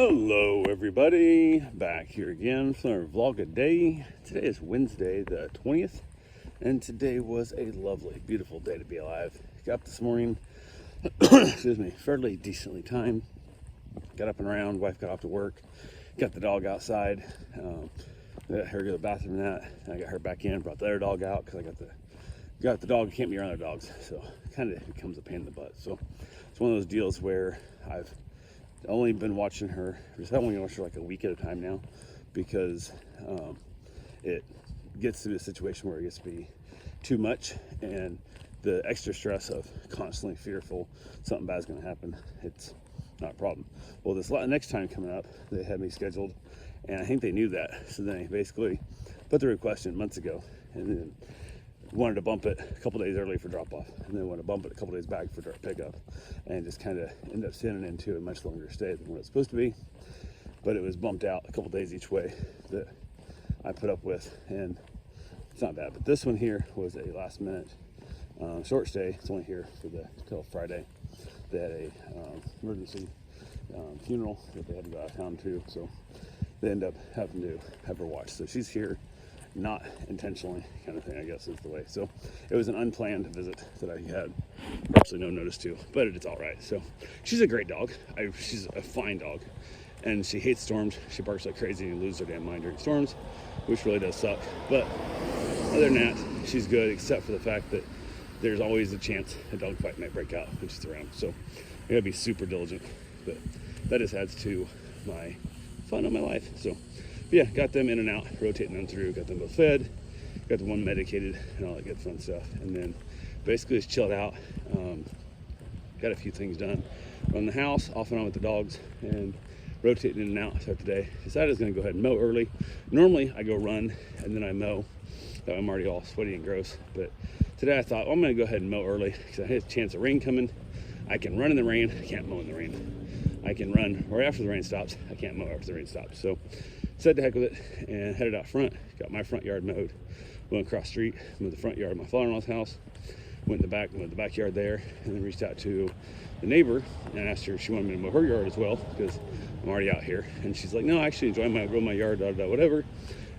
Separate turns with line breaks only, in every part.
Hello everybody, back here again for another vlog a day. Today is Wednesday the 20th, and today was a lovely, beautiful day to be alive. Got up this morning, excuse me, fairly decently timed. Got up and around, wife got off to work, got the dog outside, let her go to the bathroom and that. I got her back in, brought the other dog out because I got the dog, can't be around other dogs, so it kind of becomes a pain in the butt. So it's one of those deals where I've only been watching her, I've only watched her like a week at a time now, because it gets to a situation where it gets to be too much, and the extra stress of constantly fearful something bad's going to happen, it's not a problem. Well, this next time coming up, they had me scheduled, and I think they knew that, so they basically put the request in months ago, and then wanted to bump it a couple days early for drop off, and then wanted to bump it a couple days back for pickup, and just kind of ended up sending into a much longer stay than what it's supposed to be. But it was bumped out a couple days each way that I put up with, and it's not bad. But this one here was a last minute short stay. It's only here for till Friday. They had a emergency funeral that they had to go out of town to, so they end up having to have her watch. So she's here, not intentionally, kind of thing, I guess is the way. So it was an unplanned visit that I had absolutely no notice to, but it's all right. So she's a great dog. She's a fine dog, and she hates storms. She barks like crazy and loses her damn mind during storms, which really does suck. But other than that, she's good, except for the fact that there's always a chance a dog fight might break out when she's around. So I gotta be super diligent, but that just adds to my fun of my life. So yeah, got them in and out, rotating them through, got them both fed, got the one medicated and all that good fun stuff. And then basically just chilled out, got a few things done around the house, off and on with the dogs, and rotating in and out. So today decided I was gonna go ahead and mow early. Normally I go run and then I mow, so I'm already all sweaty and gross. But today I thought, well, I'm gonna go ahead and mow early because I had a chance of rain coming. I can run in the rain, I can't mow in the rain. I can run right after the rain stops, I can't mow after the rain stops. So said to heck with it and headed out front, got my front yard mowed, went across the street, moved the front yard of my father-in-law's house, went in the back, moved the backyard there, and then reached out to the neighbor and asked her if she wanted me to mow her yard as well, because I'm already out here. And she's like, no, I actually enjoy my yard, whatever,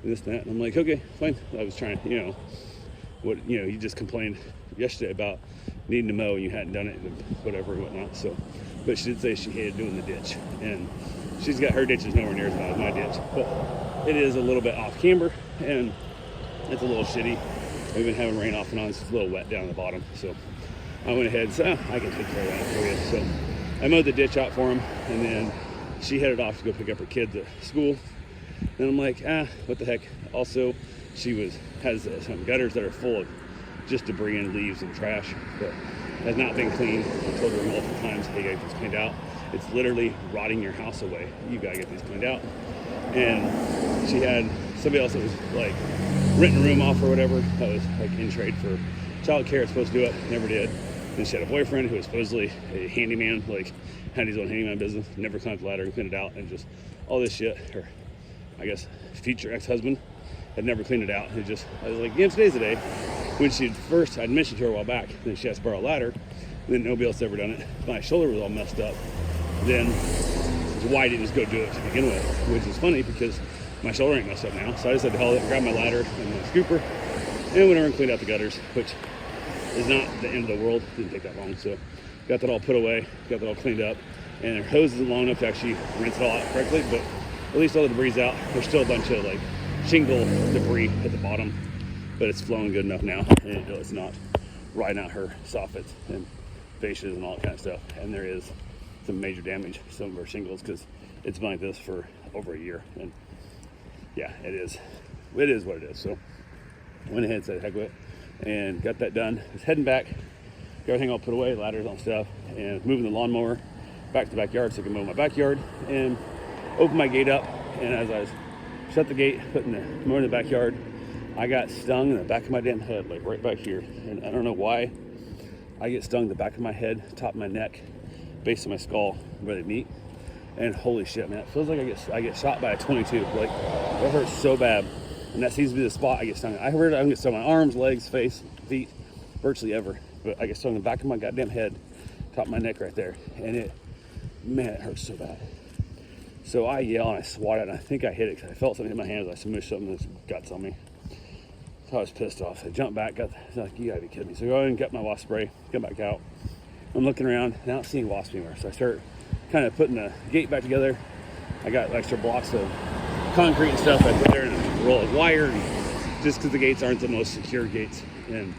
and this and that. And I'm like, okay, fine. I was trying, you just complained yesterday about needing to mow and you hadn't done it and whatever and whatnot. So, but she did say she hated doing the ditch, and she's got her ditches nowhere near as bad as my ditch, but it is a little bit off camber and it's a little shitty. We've been having rain off and on. It's a little wet down the bottom, so I went ahead and said, I can take care of that for you. So I mowed the ditch out for him, and then she headed off to go pick up her kids at school. And I'm like, what the heck. Also, she has some gutters that are full of just debris and leaves and trash that has not been cleaned. I told her multiple times, hey, get this cleaned out. It's literally rotting your house away. You gotta get these cleaned out. And she had somebody else that was like renting a room off or whatever that was like in trade for child care, supposed to do it, never did. Then she had a boyfriend who was supposedly a handyman, like had his own handyman business, never climbed the ladder and cleaned it out, and just all this shit. Her, I guess, future ex-husband had never cleaned it out. I was like, yeah, today's the day. When I'd mentioned to her a while back, then she has to borrow a ladder, and then nobody else ever done it. My shoulder was all messed up. Then why didn't just go do it to begin with? Which is funny because my shoulder ain't messed up now. So I just had to haul it, grab my ladder and my scooper, and went over and cleaned out the gutters, which is not the end of the world. Didn't take that long. So got that all put away, got that all cleaned up, and her hose isn't long enough to actually rinse it all out correctly, but at least all the debris out. There's still a bunch of like shingle debris at the bottom, but it's flowing good enough now, and it's not riding out her soffits and fascias and all that kind of stuff. And there is some major damage to some of our shingles because it's been like this for over a year, and yeah, it is what it is. So went ahead and said heck with it and got that done. I was heading back, got everything all put away, ladders on stuff, and moving the lawnmower back to the backyard so I can mow my backyard, and opened my gate up, and as I shut the gate, putting the mower in the backyard, I got stung in the back of my damn head, like right back here. And I don't know why I get stung in the back of my head, top of my neck, base of my skull, where they meet. And holy shit, man, it feels like I get shot by a 22. Like, it hurts so bad. And that seems to be the spot I get stung. I heard I don't get stung on my arms, legs, face, feet, virtually ever. But I get stung in the back of my goddamn head, top of my neck right there. And it hurts so bad. So I yell and I swat it, and I think I hit it because I felt something in my hands. I smushed something that's guts on me. So I was pissed off. I jumped back, like, you gotta be kidding me. So I go in and get my wasp spray, come back out. I'm looking around, not seeing wasps anywhere. So I start kind of putting the gate back together. I got extra blocks of concrete and stuff I put there and a roll of wire, and just because the gates aren't the most secure gates, and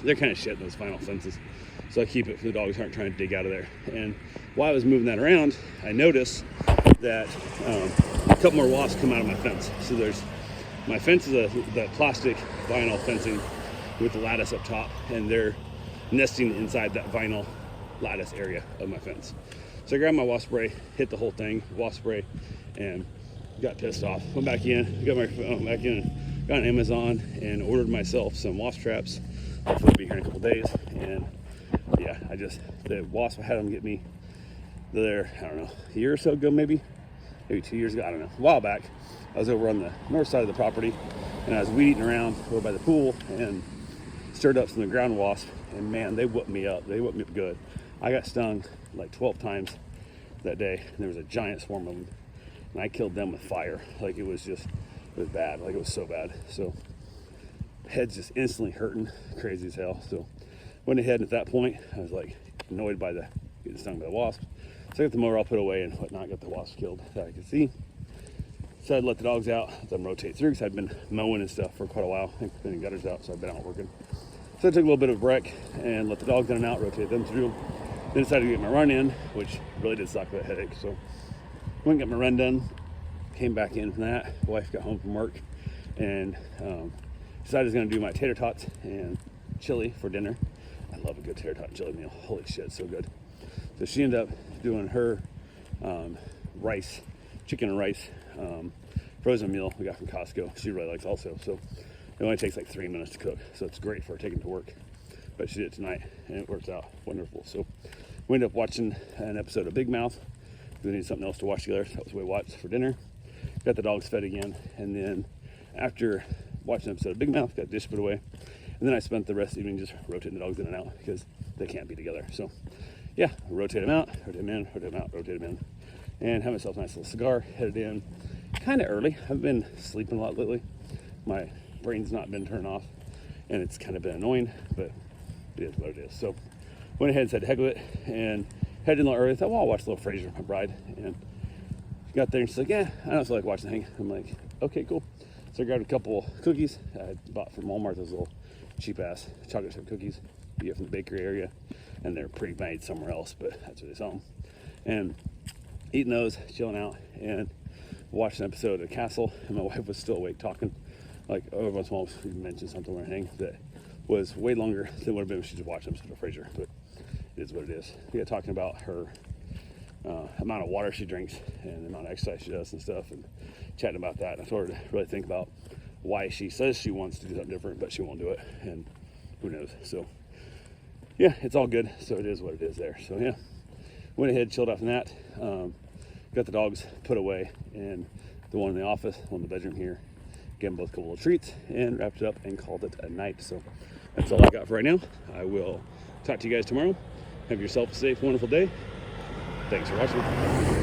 they're kind of shit, those vinyl fences. So I keep it for the dogs aren't trying to dig out of there. And while I was moving that around, I noticed that a couple more wasps come out of my fence. So my fence is the plastic vinyl fencing with the lattice up top, and they're nesting inside that vinyl lattice area of my fence. So I grabbed my wasp spray, hit the whole thing, wasp spray, and got pissed off. Went back in, got my phone back in, got on Amazon and ordered myself some wasp traps. Hopefully it'll be here in a couple days. And yeah, the wasp, I had them get me there, I don't know, a year or so ago, maybe 2 years ago, I don't know, a while back. I was over on the north side of the property, and I was weed eating around over by the pool and stirred up some of the ground wasp, and man, they whooped me up. They whooped me up good. I got stung like 12 times that day, and there was a giant swarm of them, and I killed them with fire. Like, it was bad. Like, it was so bad. So head's just instantly hurting, crazy as hell. So went ahead, and at that point, I was like annoyed by getting stung by the wasp. So I got the mower all put away and whatnot, got the wasp killed that I could see. So I'd let the dogs out, let them rotate through, because I'd been mowing and stuff for quite a while, and cleaning gutters out, so I've been out working. So I took a little bit of a break and let the dogs in and out, rotate them through. Then decided to get my run in, which really did suck with a headache. So went and got my run done, came back in from that. Wife got home from work, and decided I was going to do my tater tots and chili for dinner. I love a good tater tot and chili meal. Holy shit, so good. So she ended up doing her chicken and rice frozen meal we got from Costco. She really likes also. So it only takes like 3 minutes to cook. So it's great for taking to work. But she did it tonight, and it works out wonderful. So we ended up watching an episode of Big Mouth. We needed something else to watch together. So that was what we watched for dinner. Got the dogs fed again. And then after watching an episode of Big Mouth, got the dish put away. And then I spent the rest of the evening just rotating the dogs in and out because they can't be together. So yeah, rotate them out, rotate them in, rotate them out, rotate them in. And have myself a nice little cigar, headed in kind of early. I've been sleeping a lot lately. My brain's not been turned off, and it's kind of been annoying, but it is what it is. So went ahead and said heck with it, and headed in a little early. I thought, well, I'll watch a little Frasier, my bride. And got there, and she's like, yeah, I don't feel like watching the thing. I'm like, okay, cool. So I grabbed a couple cookies I bought from Walmart, those little cheap-ass chocolate chip cookies you get from the bakery area, and they're pre-made somewhere else, but that's where they sell them. And eating those, chilling out, and watched an episode of Castle, and my wife was still awake talking. Like, every once in a while we mentioned something or anything that was way longer than would have been if she just watched an episode of Frasier, but it is what it is. We got talking about her amount of water she drinks and the amount of exercise she does and stuff, and chatting about that. And I told her to really think about why she says she wants to do something different, but she won't do it, and who knows. So yeah, it's all good. So it is what it is there. So yeah, went ahead, chilled out from that. Got the dogs put away, and the one in the office, one in the bedroom here. Gave them both a couple of treats, and wrapped it up and called it a night. So that's all I got for right now. I will talk to you guys tomorrow. Have yourself a safe, wonderful day. Thanks for watching.